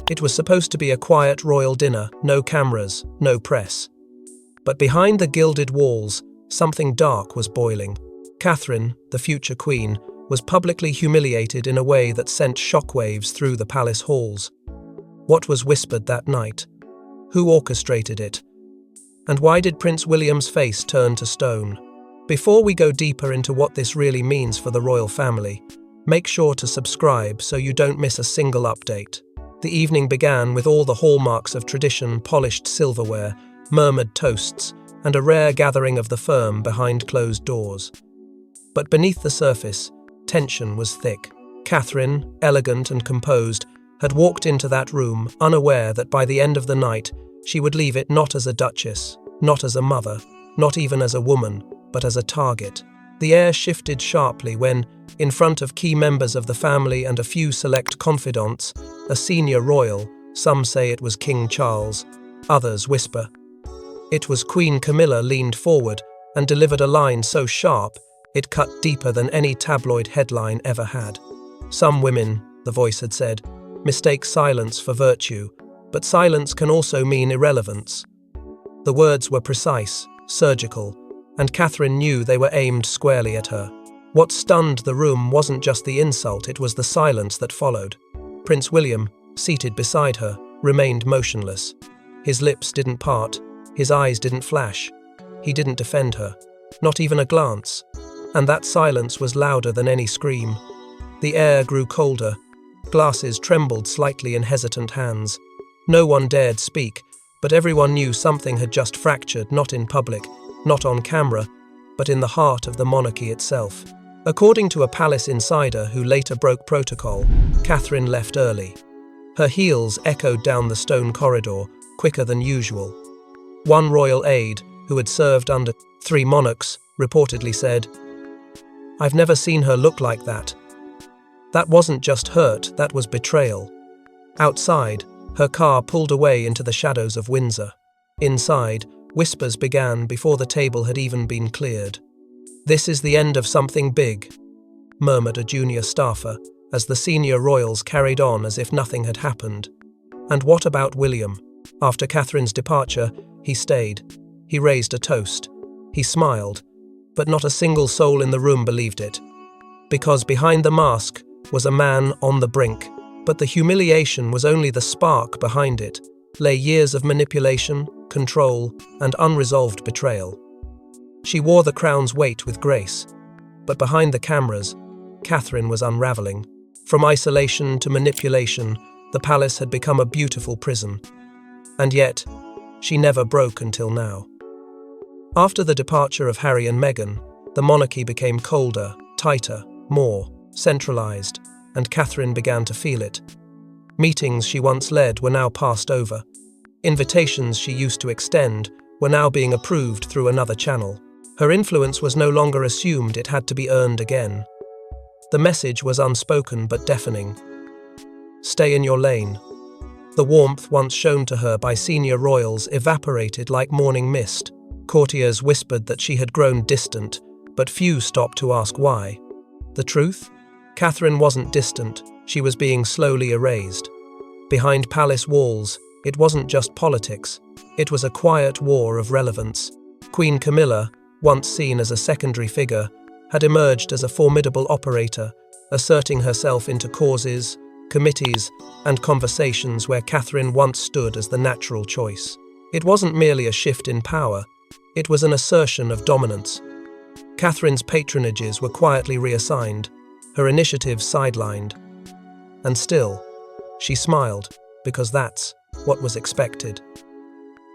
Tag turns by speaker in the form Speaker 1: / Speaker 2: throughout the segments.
Speaker 1: It was supposed to be a quiet royal dinner, no cameras, no press. But behind the gilded walls, something dark was boiling. Catherine, the future queen, was publicly humiliated in a way that sent shockwaves through the palace halls. What was whispered that night? Who orchestrated it? And why did Prince William's face turn to stone? Before we go deeper into what this really means for the royal family, make sure to subscribe so you don't miss a single update. The evening began with all the hallmarks of tradition, polished silverware, murmured toasts, and a rare gathering of the firm behind closed doors. But beneath the surface, tension was thick. Catherine, elegant and composed, had walked into that room, unaware that by the end of the night, she would leave it not as a duchess, not as a mother, not even as a woman, but as a target. The air shifted sharply when, in front of key members of the family and a few select confidants, a senior royal, some say it was King Charles, others whisper. It was Queen Camilla leaned forward and delivered a line so sharp it cut deeper than any tabloid headline ever had. Some women, the voice had said, mistake silence for virtue, but silence can also mean irrelevance. The words were precise, surgical, and Catherine knew they were aimed squarely at her. What stunned the room wasn't just the insult, it was the silence that followed. Prince William, seated beside her, remained motionless. His lips didn't part, his eyes didn't flash. He didn't defend her, not even a glance. And that silence was louder than any scream. The air grew colder. Glasses trembled slightly in hesitant hands. No one dared speak, but everyone knew something had just fractured, not in public, not on camera, but in the heart of the monarchy itself. According to a palace insider who later broke protocol, Catherine left early. Her heels echoed down the stone corridor, quicker than usual. One royal aide, who had served under 3 monarchs, reportedly said, "I've never seen her look like that." That wasn't just hurt, that was betrayal. Outside, her car pulled away into the shadows of Windsor. Inside, whispers began before the table had even been cleared. "This is the end of something big," murmured a junior staffer, as the senior royals carried on as if nothing had happened. And what about William? After Catherine's departure, he stayed. He raised a toast. He smiled, but not a single soul in the room believed it. Because behind the mask was a man on the brink. But the humiliation was only the spark behind it. Lay years of manipulation, control, and unresolved betrayal. She wore the crown's weight with grace. But behind the cameras, Catherine was unraveling. From isolation to manipulation, the palace had become a beautiful prison. And yet, she never broke until now. After the departure of Harry and Meghan, the monarchy became colder, tighter, more centralized, and Catherine began to feel it. Meetings she once led were now passed over. Invitations she used to extend were now being approved through another channel. Her influence was no longer assumed, it had to be earned again. The message was unspoken but deafening. Stay in your lane. The warmth once shown to her by senior royals evaporated like morning mist. Courtiers whispered that she had grown distant, but few stopped to ask why. The truth? Catherine wasn't distant, she was being slowly erased. Behind palace walls, it wasn't just politics, it was a quiet war of relevance. Queen Camilla, once seen as a secondary figure, had emerged as a formidable operator, asserting herself into causes, committees, and conversations where Catherine once stood as the natural choice. It wasn't merely a shift in power, it was an assertion of dominance. Catherine's patronages were quietly reassigned, her initiatives sidelined. And still, she smiled, because that's what was expected.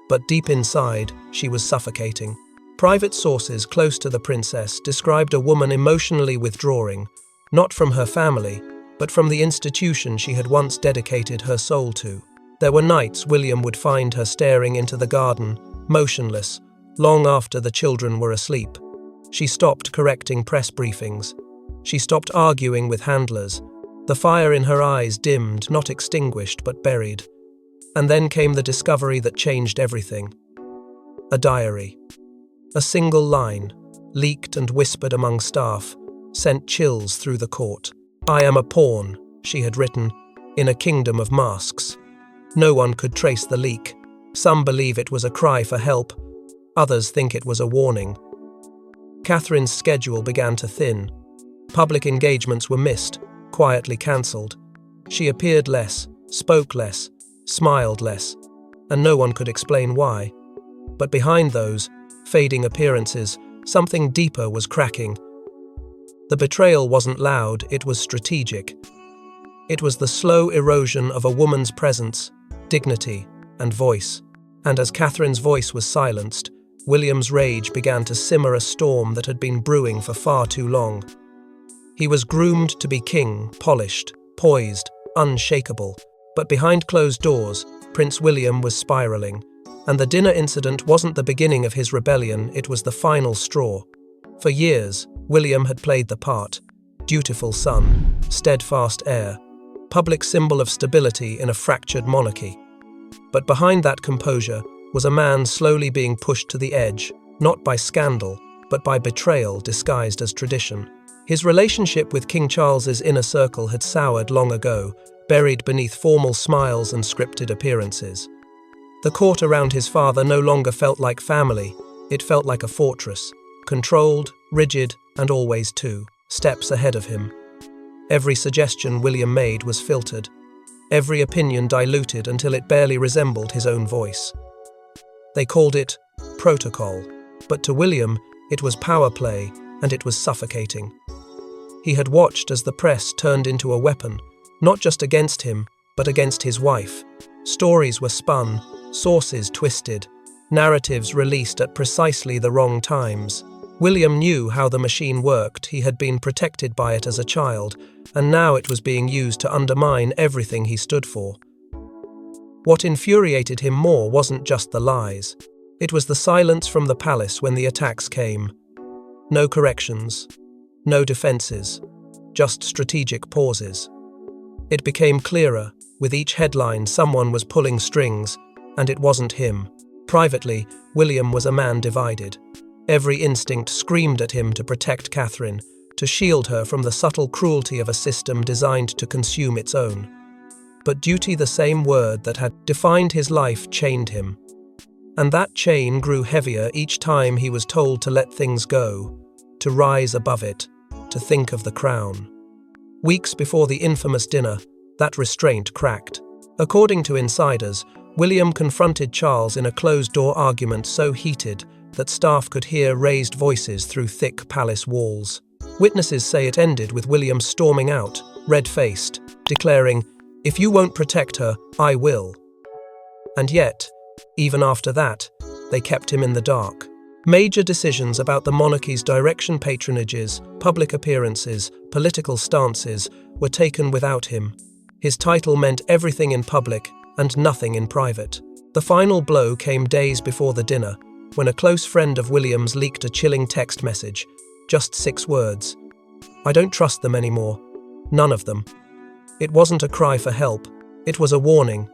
Speaker 1: But deep inside, she was suffocating. Private sources close to the princess described a woman emotionally withdrawing, not from her family, but from the institution she had once dedicated her soul to. There were nights William would find her staring into the garden, motionless, long after the children were asleep. She stopped correcting press briefings. She stopped arguing with handlers. The fire in her eyes dimmed, not extinguished, but buried. And then came the discovery that changed everything. A diary. A single line, leaked and whispered among staff, sent chills through the court. "I am a pawn," she had written, "in a kingdom of masks." No one could trace the leak. Some believe it was a cry for help. Others think it was a warning. Catherine's schedule began to thin. Public engagements were missed, quietly cancelled. She appeared less, spoke less, smiled less, and no one could explain why. But behind those fading appearances, something deeper was cracking. The betrayal wasn't loud, it was strategic. It was the slow erosion of a woman's presence, dignity, and voice. And as Catherine's voice was silenced, William's rage began to simmer a storm that had been brewing for far too long. He was groomed to be king, polished, poised, unshakable. But behind closed doors, Prince William was spiraling. And the dinner incident wasn't the beginning of his rebellion, it was the final straw. For years, William had played the part. Dutiful son, steadfast heir, public symbol of stability in a fractured monarchy. But behind that composure was a man slowly being pushed to the edge, not by scandal, but by betrayal disguised as tradition. His relationship with King Charles's inner circle had soured long ago, buried beneath formal smiles and scripted appearances. The court around his father no longer felt like family, it felt like a fortress, controlled, rigid, and always 2 steps ahead of him. Every suggestion William made was filtered, every opinion diluted until it barely resembled his own voice. They called it protocol, but to William it was power play, and it was suffocating. He had watched as the press turned into a weapon, not just against him, but against his wife. Stories were spun, sources twisted, narratives released at precisely the wrong times. William knew how the machine worked, he had been protected by it as a child, and now it was being used to undermine everything he stood for. What infuriated him more wasn't just the lies. It was the silence from the palace when the attacks came. No corrections, no defenses, just strategic pauses. It became clearer, with each headline someone was pulling strings, and it wasn't him. Privately, William was a man divided. Every instinct screamed at him to protect Catherine, to shield her from the subtle cruelty of a system designed to consume its own. But duty, the same word that had defined his life, chained him. And that chain grew heavier each time he was told to let things go, to rise above it, to think of the crown. Weeks before the infamous dinner, that restraint cracked. According to insiders, William confronted Charles in a closed-door argument so heated that staff could hear raised voices through thick palace walls. Witnesses say it ended with William storming out, red-faced, declaring, "If you won't protect her, I will." And yet, even after that, they kept him in the dark. Major decisions about the monarchy's direction, patronages, public appearances, political stances were taken without him. His title meant everything in public and nothing in private. The final blow came days before the dinner, when a close friend of William's leaked a chilling text message, just 6 words. "I don't trust them anymore. None of them." It wasn't a cry for help, it was a warning.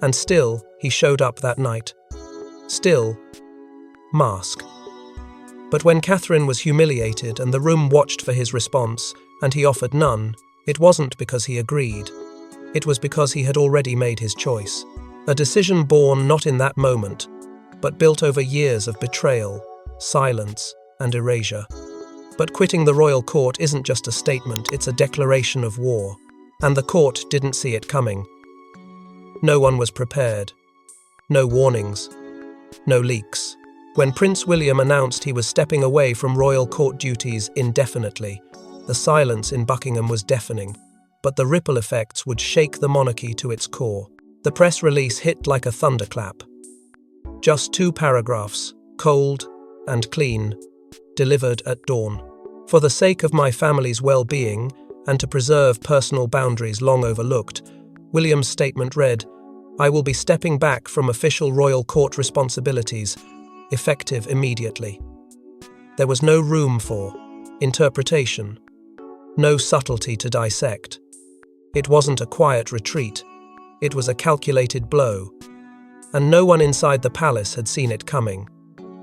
Speaker 1: And still, he showed up that night. Still, mask. But when Catherine was humiliated and the room watched for his response, and he offered none, it wasn't because he agreed. It was because he had already made his choice. A decision born not in that moment, but built over years of betrayal, silence, and erasure. But quitting the royal court isn't just a statement, it's a declaration of war. And the court didn't see it coming. No one was prepared. No warnings. No leaks. When Prince William announced he was stepping away from royal court duties indefinitely, the silence in Buckingham was deafening, but the ripple effects would shake the monarchy to its core. The press release hit like a thunderclap. Just 2 paragraphs, cold and clean, delivered at dawn. "For the sake of my family's well-being, and to preserve personal boundaries long overlooked," William's statement read, "I will be stepping back from official royal court responsibilities, effective immediately." There was no room for interpretation, no subtlety to dissect. It wasn't a quiet retreat, it was a calculated blow, and no one inside the palace had seen it coming.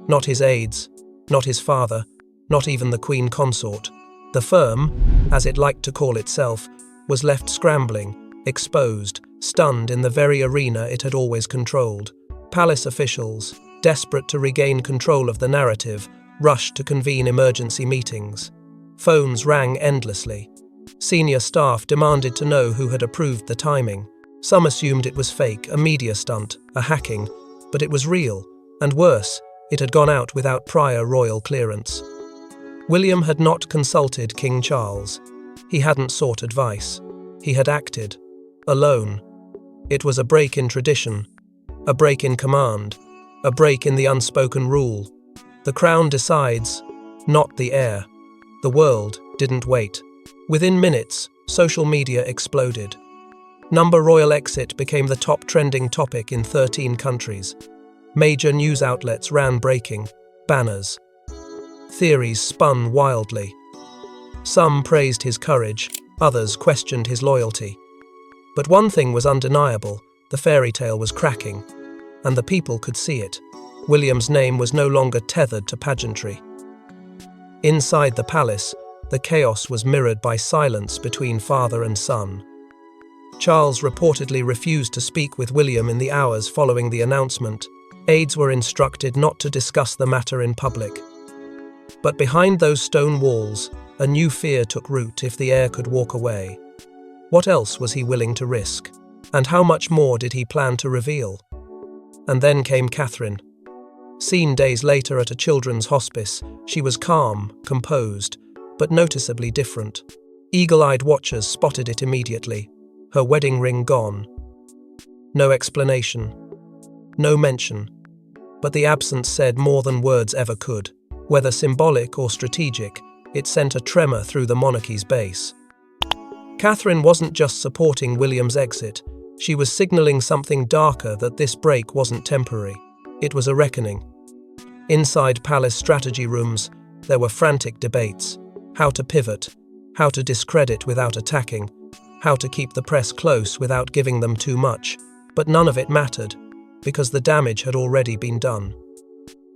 Speaker 1: Not his aides, not his father, not even the Queen Consort. The firm, as it liked to call itself, was left scrambling, exposed, stunned in the very arena it had always controlled. Palace officials, desperate to regain control of the narrative, rushed to convene emergency meetings. Phones rang endlessly. Senior staff demanded to know who had approved the timing. Some assumed it was fake, a media stunt, a hacking, but it was real, and worse, it had gone out without prior royal clearance. William had not consulted King Charles. He hadn't sought advice. He had acted. Alone. It was a break in tradition, a break in command, a break in the unspoken rule. The crown decides, not the heir. The world didn't wait. Within minutes, social media exploded. Number royal exit became the top trending topic in 13 countries. Major news outlets ran breaking banners. Theories spun wildly. Some praised his courage, others questioned his loyalty. But one thing was undeniable: the fairy tale was cracking, and the people could see it. William's name was no longer tethered to pageantry. Inside the palace, the chaos was mirrored by silence between father and son. Charles reportedly refused to speak with William in the hours following the announcement. Aides were instructed not to discuss the matter in public. But behind those stone walls, a new fear took root if the heir could walk away. What else was he willing to risk? And how much more did he plan to reveal? And then came Catherine. Seen days later at a children's hospice, she was calm, composed, but noticeably different. Eagle-eyed watchers spotted it immediately. Her wedding ring gone. No explanation. No mention. But the absence said more than words ever could. Whether symbolic or strategic, it sent a tremor through the monarchy's base. Catherine wasn't just supporting William's exit. She was signaling something darker, that this break wasn't temporary. It was a reckoning. Inside palace strategy rooms, there were frantic debates. How to pivot, how to discredit without attacking, how to keep the press close without giving them too much. But none of it mattered, because the damage had already been done.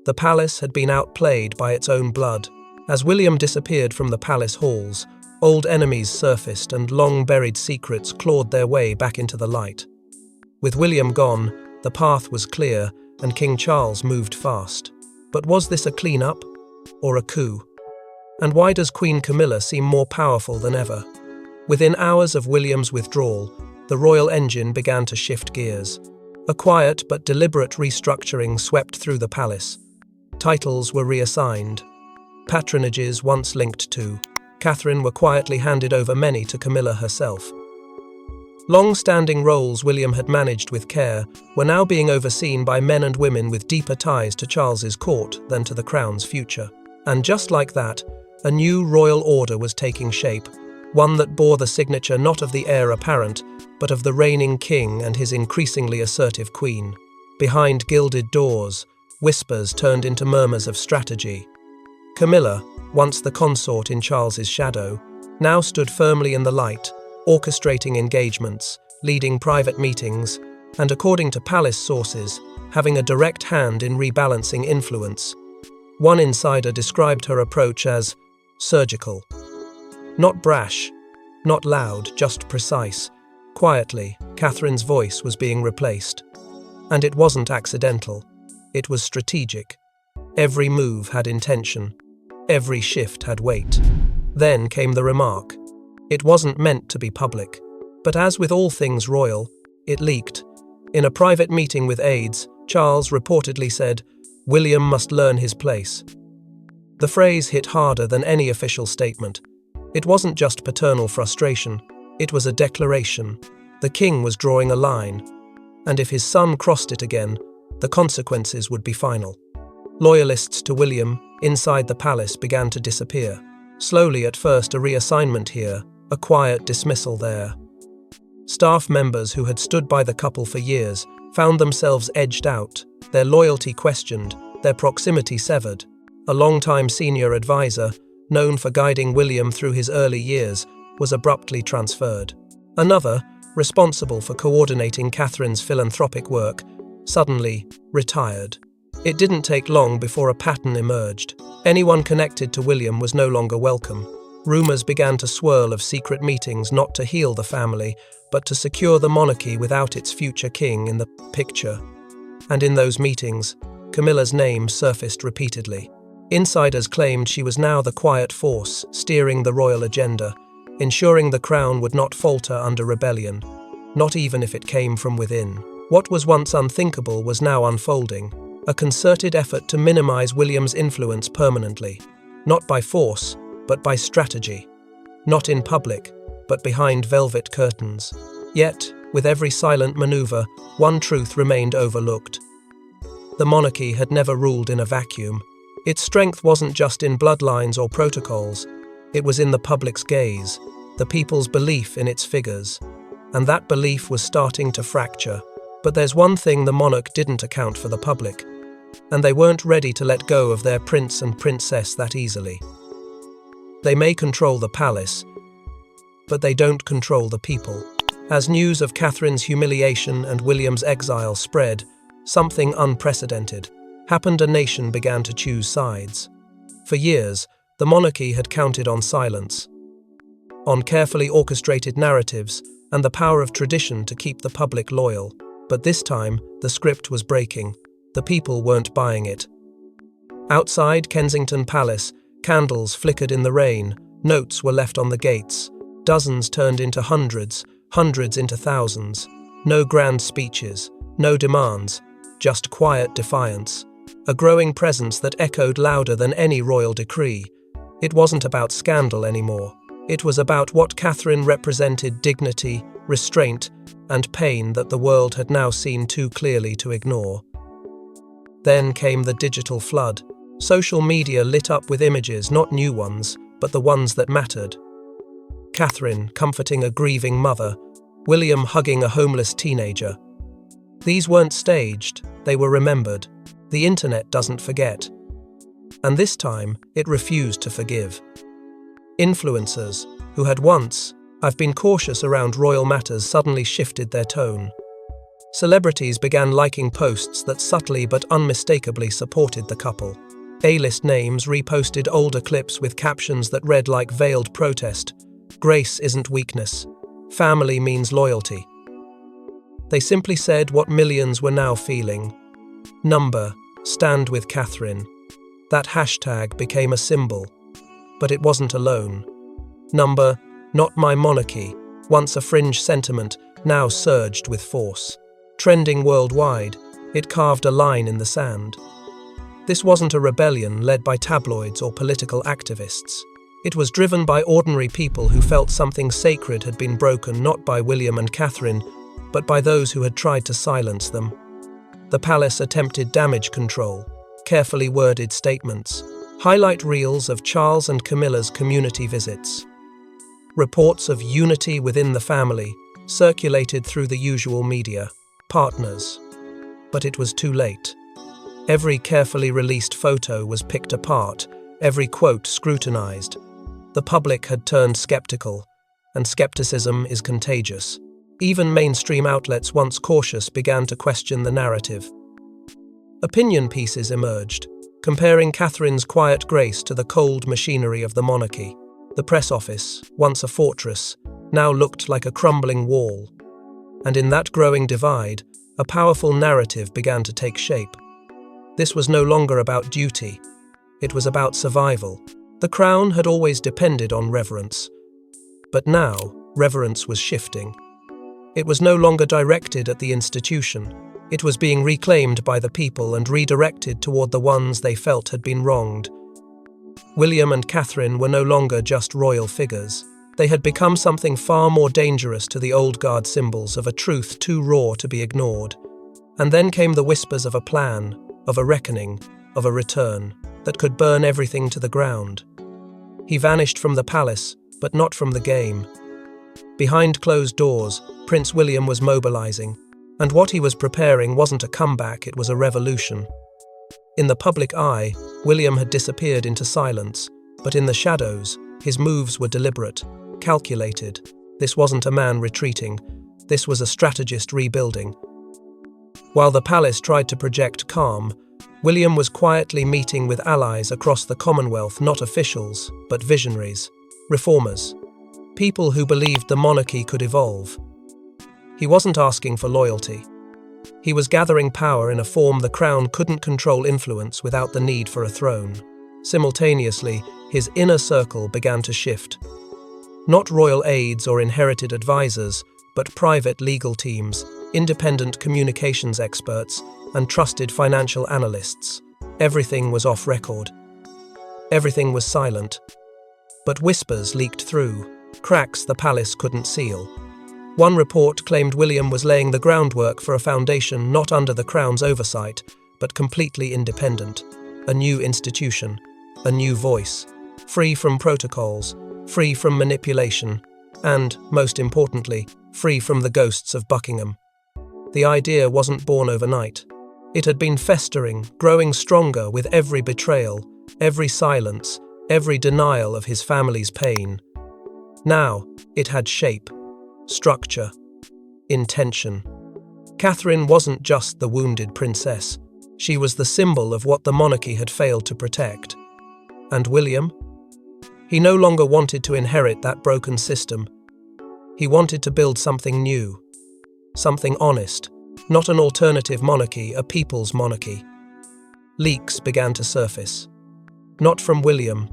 Speaker 1: The palace had been outplayed by its own blood. As William disappeared from the palace halls, old enemies surfaced and long-buried secrets clawed their way back into the light. With William gone, the path was clear and King Charles moved fast. But was this a clean-up or a coup? And why does Queen Camilla seem more powerful than ever? Within hours of William's withdrawal, the royal engine began to shift gears. A quiet but deliberate restructuring swept through the palace. Titles were reassigned. Patronages once linked to Catherine were quietly handed over, many to Camilla herself. Long-standing roles William had managed with care were now being overseen by men and women with deeper ties to Charles's court than to the crown's future. And just like that, a new royal order was taking shape, one that bore the signature not of the heir apparent, but of the reigning king and his increasingly assertive queen. Behind gilded doors, whispers turned into murmurs of strategy. Camilla, once the consort in Charles's shadow, now stood firmly in the light, orchestrating engagements, leading private meetings, and according to palace sources, having a direct hand in rebalancing influence. One insider described her approach as surgical. Not brash, not loud, just precise. Quietly, Catherine's voice was being replaced. And it wasn't accidental. It was strategic. Every move had intention. Every shift had weight. Then came the remark. It wasn't meant to be public. But as with all things royal, it leaked. In a private meeting with aides, Charles reportedly said, "William must learn his place." The phrase hit harder than any official statement. It wasn't just paternal frustration, it was a declaration. The king was drawing a line, and if his son crossed it again, the consequences would be final. Loyalists to William, inside the palace, began to disappear. Slowly at first, a reassignment here, a quiet dismissal there. Staff members who had stood by the couple for years found themselves edged out, their loyalty questioned, their proximity severed. A longtime senior advisor, known for guiding William through his early years, was abruptly transferred. Another, responsible for coordinating Catherine's philanthropic work, suddenly retired. It didn't take long before a pattern emerged. Anyone connected to William was no longer welcome. Rumors began to swirl of secret meetings not to heal the family, but to secure the monarchy without its future king in the picture. And in those meetings, Camilla's name surfaced repeatedly. Insiders claimed she was now the quiet force steering the royal agenda, ensuring the crown would not falter under rebellion, not even if it came from within. What was once unthinkable was now unfolding, a concerted effort to minimize William's influence permanently, not by force, but by strategy, not in public, but behind velvet curtains. Yet, with every silent maneuver, one truth remained overlooked. The monarchy had never ruled in a vacuum. Its strength wasn't just in bloodlines or protocols, it was in the public's gaze, the people's belief in its figures. And that belief was starting to fracture. But there's one thing the monarch didn't account for the public, and they weren't ready to let go of their prince and princess that easily. They may control the palace, but they don't control the people. As news of Catherine's humiliation and William's exile spread, something unprecedented happened. A nation began to choose sides. For years, the monarchy had counted on silence, on carefully orchestrated narratives, and the power of tradition to keep the public loyal. But this time, the script was breaking. The people weren't buying it. Outside Kensington Palace, candles flickered in the rain, notes were left on the gates, dozens turned into hundreds, hundreds into thousands. No grand speeches, no demands, just quiet defiance. A growing presence that echoed louder than any royal decree. It wasn't about scandal anymore. It was about what Catherine represented: dignity, restraint, and pain that the world had now seen too clearly to ignore. Then came the digital flood. Social media lit up with images, not new ones, but the ones that mattered. Catherine comforting a grieving mother, William hugging a homeless teenager. These weren't staged, they were remembered. The internet doesn't forget. And this time, it refused to forgive. Influencers, who had once, "I've been cautious around royal matters," suddenly shifted their tone. Celebrities began liking posts that subtly but unmistakably supported the couple. A-list names reposted older clips with captions that read like veiled protest: "Grace isn't weakness. Family means loyalty." They simply said what millions were now feeling. Stand with Catherine. That hashtag became a symbol. But it wasn't alone. Not my monarchy, once a fringe sentiment, now surged with force. Trending worldwide, it carved a line in the sand. This wasn't a rebellion led by tabloids or political activists. It was driven by ordinary people who felt something sacred had been broken, not by William and Catherine, but by those who had tried to silence them. The palace attempted damage control, carefully worded statements, highlight reels of Charles and Camilla's community visits. Reports of unity within the family circulated through the usual media partners. But it was too late. Every carefully released photo was picked apart, every quote scrutinized. The public had turned skeptical, and skepticism is contagious. Even mainstream outlets, once cautious, began to question the narrative. Opinion pieces emerged, comparing Catherine's quiet grace to the cold machinery of the monarchy. The press office, once a fortress, now looked like a crumbling wall. And in that growing divide, a powerful narrative began to take shape. This was no longer about duty. It was about survival. The crown had always depended on reverence. But now, reverence was shifting. It was no longer directed at the institution. It was being reclaimed by the people and redirected toward the ones they felt had been wronged. William and Catherine were no longer just royal figures. They had become something far more dangerous to the old guard, symbols of a truth too raw to be ignored. And then came the whispers of a plan, of a reckoning, of a return, that could burn everything to the ground. He vanished from the palace, but not from the game. Behind closed doors, Prince William was mobilizing, and what he was preparing wasn't a comeback, it was a revolution. In the public eye, William had disappeared into silence, but in the shadows, his moves were deliberate, calculated. This wasn't a man retreating, this was a strategist rebuilding. While the palace tried to project calm, William was quietly meeting with allies across the Commonwealth, not officials, but visionaries, reformers, people who believed the monarchy could evolve. He wasn't asking for loyalty. He was gathering power in a form the crown couldn't control influence without the need for a throne. Simultaneously, his inner circle began to shift. Not royal aides or inherited advisors, but private legal teams, independent communications experts, and trusted financial analysts. Everything was off record. Everything was silent. But whispers leaked through, cracks the palace couldn't seal. One report claimed William was laying the groundwork for a foundation not under the crown's oversight, but completely independent. A new institution, a new voice, free from protocols, free from manipulation, and, most importantly, free from the ghosts of Buckingham. The idea wasn't born overnight. It had been festering, growing stronger with every betrayal, every silence, every denial of his family's pain. Now, it had shape, structure, intention. Catherine wasn't just the wounded princess. She was the symbol of what the monarchy had failed to protect. And William? He no longer wanted to inherit that broken system. He wanted to build something new, something honest, not an alternative monarchy, a people's monarchy. Leaks began to surface. Not from William,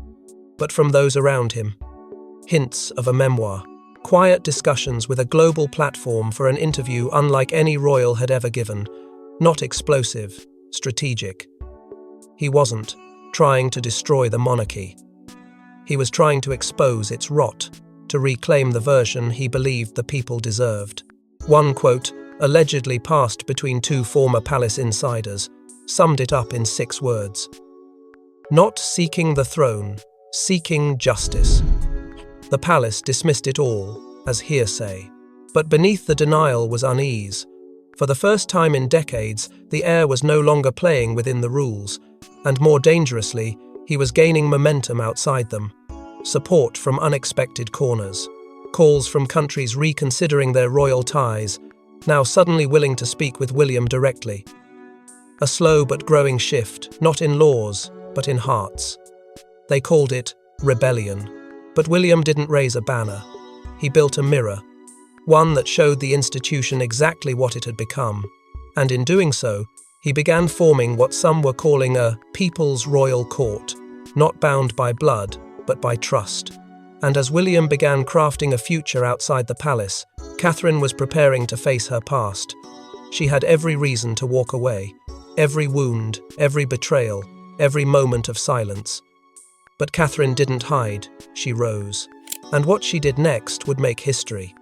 Speaker 1: but from those around him. Hints of a memoir, quiet discussions with a global platform for an interview unlike any royal had ever given. Not explosive, strategic. He wasn't trying to destroy the monarchy. He was trying to expose its rot, to reclaim the version he believed the people deserved. One quote, allegedly passed between two former palace insiders, summed it up in 6 words. Not seeking the throne, seeking justice. The palace dismissed it all as hearsay. But beneath the denial was unease. For the first time in decades, the heir was no longer playing within the rules, and more dangerously, he was gaining momentum outside them. Support from unexpected corners. Calls from countries reconsidering their royal ties, now suddenly willing to speak with William directly. A slow but growing shift, not in laws, but in hearts. They called it rebellion. But William didn't raise a banner. He built a mirror, one that showed the institution exactly what it had become. And in doing so, he began forming what some were calling a people's royal court, not bound by blood, but by trust. And as William began crafting a future outside the palace, Catherine was preparing to face her past. She had every reason to walk away, every wound, every betrayal, every moment of silence. But Catherine didn't hide, she rose. And what she did next would make history.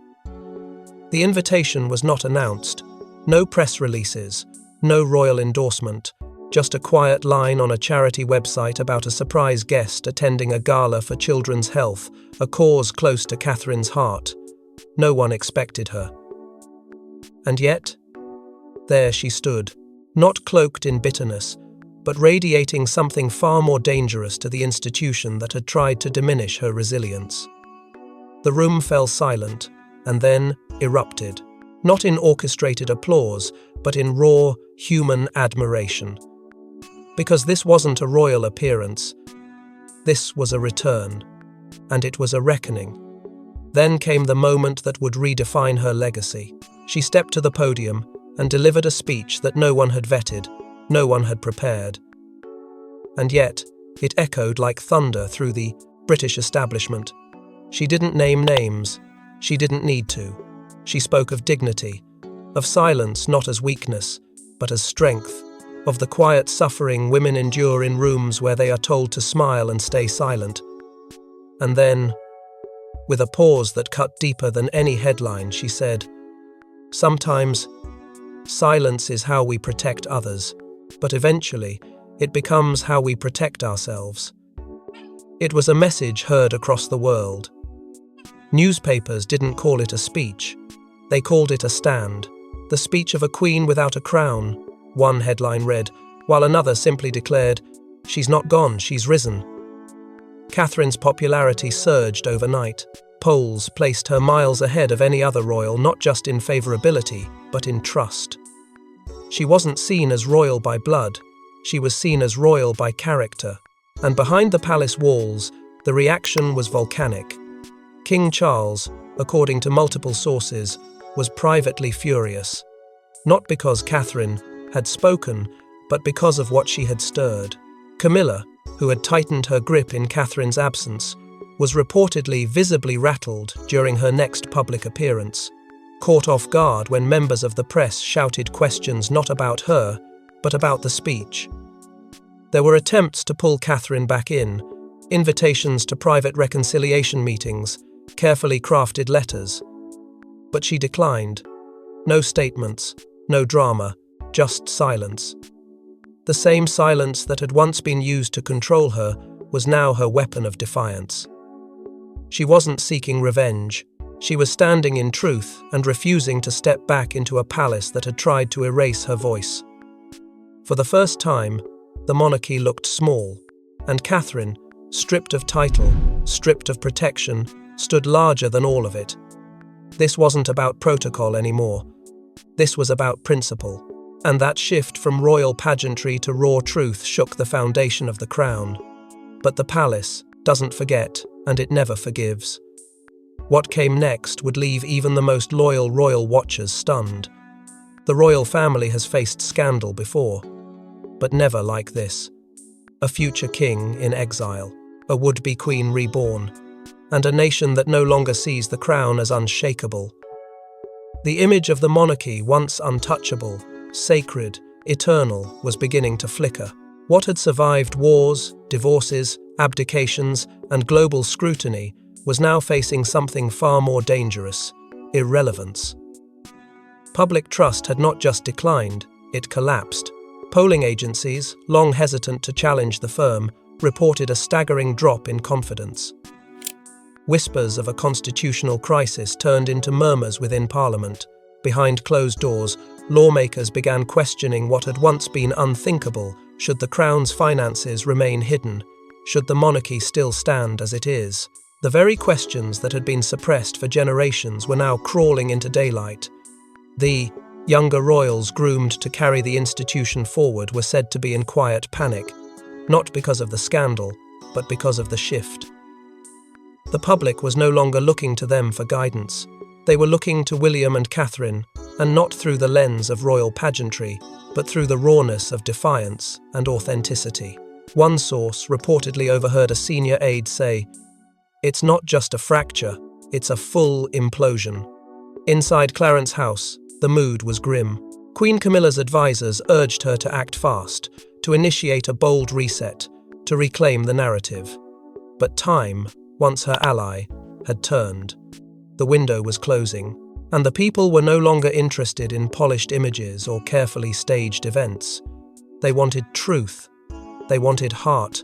Speaker 1: The invitation was not announced. No press releases, no royal endorsement, just a quiet line on a charity website about a surprise guest attending a gala for children's health, a cause close to Catherine's heart. No one expected her. And yet, there she stood, not cloaked in bitterness, but radiating something far more dangerous to the institution that had tried to diminish her resilience. The room fell silent, and then erupted, not in orchestrated applause, but in raw, human admiration. Because this wasn't a royal appearance, this was a return, and it was a reckoning. Then came the moment that would redefine her legacy. She stepped to the podium and delivered a speech that no one had vetted, no one had prepared. And yet, it echoed like thunder through the British establishment. She didn't name names. She didn't need to. She spoke of dignity, of silence not as weakness, but as strength, of the quiet suffering women endure in rooms where they are told to smile and stay silent. And then, with a pause that cut deeper than any headline, she said, "Sometimes, silence is how we protect others, but eventually, it becomes how we protect ourselves." It was a message heard across the world. Newspapers didn't call it a speech. They called it a stand, the speech of a queen without a crown, one headline read, while another simply declared, "She's not gone, she's risen." Catherine's popularity surged overnight. Polls placed her miles ahead of any other royal, not just in favourability, but in trust. She wasn't seen as royal by blood, she was seen as royal by character. And behind the palace walls, the reaction was volcanic. King Charles, according to multiple sources, was privately furious. Not because Catherine had spoken, but because of what she had stirred. Camilla, who had tightened her grip in Catherine's absence, was reportedly visibly rattled during her next public appearance, caught off guard when members of the press shouted questions not about her, but about the speech. There were attempts to pull Catherine back in, invitations to private reconciliation meetings, carefully crafted letters. But she declined. No statements, no drama, just silence. The same silence that had once been used to control her was now her weapon of defiance. She wasn't seeking revenge. She was standing in truth and refusing to step back into a palace that had tried to erase her voice. For the first time, the monarchy looked small, and Catherine, stripped of title, stripped of protection, stood larger than all of it. This wasn't about protocol anymore. This was about principle. And that shift from royal pageantry to raw truth shook the foundation of the crown. But the palace doesn't forget, and it never forgives. What came next would leave even the most loyal royal watchers stunned. The royal family has faced scandal before, but never like this. A future king in exile, a would-be queen reborn, and a nation that no longer sees the crown as unshakable. The image of the monarchy, once untouchable, sacred, eternal, was beginning to flicker. What had survived wars, divorces, abdications, and global scrutiny was now facing something far more dangerous: irrelevance. Public trust had not just declined, it collapsed. Polling agencies, long hesitant to challenge the firm, reported a staggering drop in confidence. Whispers of a constitutional crisis turned into murmurs within Parliament. Behind closed doors, lawmakers began questioning what had once been unthinkable. Should the crown's finances remain hidden? Should the monarchy still stand as it is? The very questions that had been suppressed for generations were now crawling into daylight. The younger royals groomed to carry the institution forward were said to be in quiet panic, not because of the scandal, but because of the shift. The public was no longer looking to them for guidance. They were looking to William and Catherine, and not through the lens of royal pageantry, but through the rawness of defiance and authenticity. One source reportedly overheard a senior aide say, "It's not just a fracture, it's a full implosion." Inside Clarence House, the mood was grim. Queen Camilla's advisors urged her to act fast, to initiate a bold reset, to reclaim the narrative. But time, once her ally, had turned. The window was closing, and the people were no longer interested in polished images or carefully staged events. They wanted truth. They wanted heart.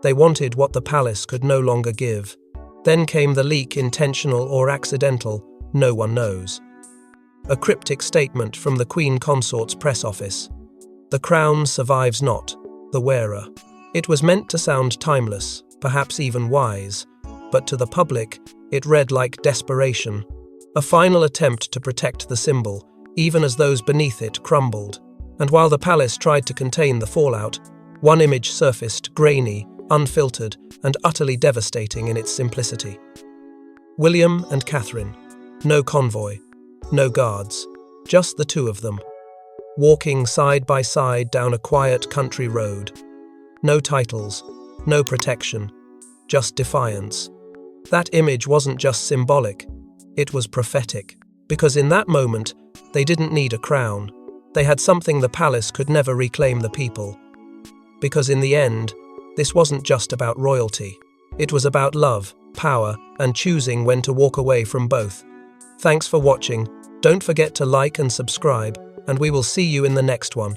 Speaker 1: They wanted what the palace could no longer give. Then came the leak, intentional or accidental, no one knows. A cryptic statement from the Queen Consort's press office. "The crown survives not, the wearer." It was meant to sound timeless, perhaps even wise, but to the public, it read like desperation. A final attempt to protect the symbol, even as those beneath it crumbled. And while the palace tried to contain the fallout, one image surfaced, grainy, unfiltered, and utterly devastating in its simplicity. William and Catherine. No convoy, no guards, just the two of them, walking side by side down a quiet country road. No titles, no protection, just defiance. That image wasn't just symbolic, it was prophetic, because in that moment, they didn't need a crown. They had something the palace could never reclaim: the people. Because in the end, this wasn't just about royalty. It was about love, power, and choosing when to walk away from both. Thanks for watching. Don't forget to like and subscribe, and we will see you in the next one.